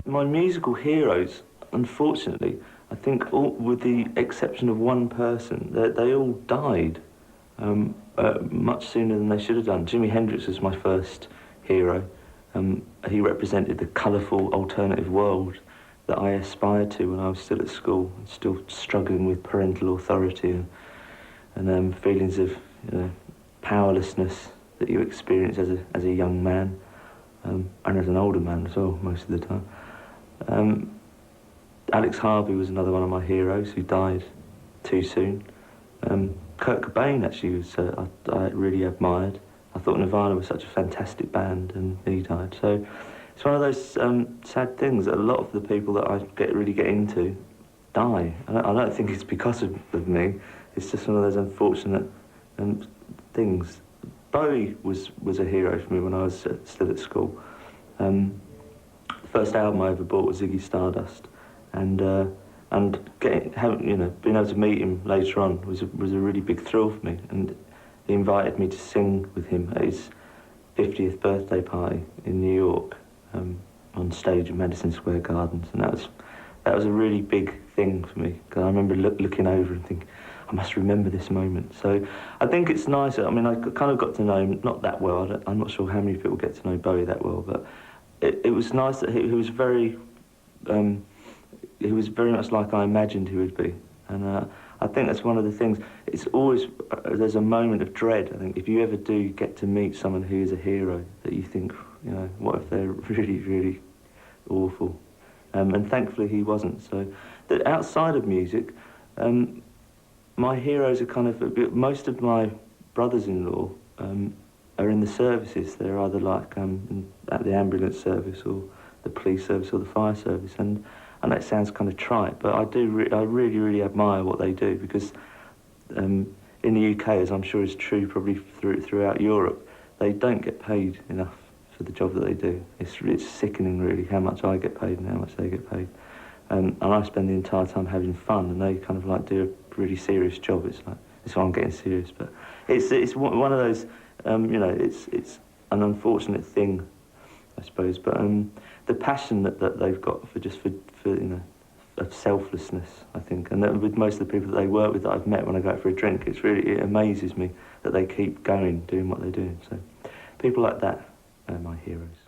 My musical heroes, unfortunately, I think, all, with the exception of one person, they all died much sooner than they should have done. Jimi Hendrix was my first hero. He represented the colourful alternative world that I aspired to when I was still at school, still struggling with parental authority and feelings of powerlessness that you experience as a young man, and as an older man as well, most of the time. Alex Harvey was another one of my heroes who died too soon. Kurt Cobain actually was I really admired. I thought Nirvana was such a fantastic band, and he died. So it's one of those sad things that a lot of the people that I really get into die. I don't think it's because of me. It's just one of those unfortunate things. Bowie was a hero for me when I was still at school. The first album I ever bought was Ziggy Stardust, and being able to meet him later on was a really big thrill for me. And he invited me to sing with him at his 50th birthday party in New York, on stage in Madison Square Gardens, and that was a really big thing for me, because I remember looking over and thinking, I must remember this moment. So I think it's nice. I mean, I kind of got to know him, not that well. I'm not sure how many people get to know Bowie that well, but it was nice that he was very much like I imagined he would be. And I think that's one of the things. It's always, there's a moment of dread, I think, if you ever do get to meet someone who is a hero, that you think, what if they're really, really awful? And thankfully he wasn't. So that outside of music, my heroes are kind of, most of my brothers-in-law are in the services. They're either like at the ambulance service or the police service or the fire service. And that sounds kind of trite, but I really, really admire what they do, because in the UK, as I'm sure is true probably throughout Europe, they don't get paid enough for the job that they do. It's sickening, really, how much I get paid and how much they get paid. And I spend the entire time having fun, and they kind of like do a really serious job. It's like, that's why I'm getting serious, but it's one of those, it's an unfortunate thing, I suppose, but the passion that they've got for of selflessness, I think, and that with most of the people that they work with that I've met when I go out for a drink, it amazes me that they keep going, doing what they're doing. So people like that are my heroes.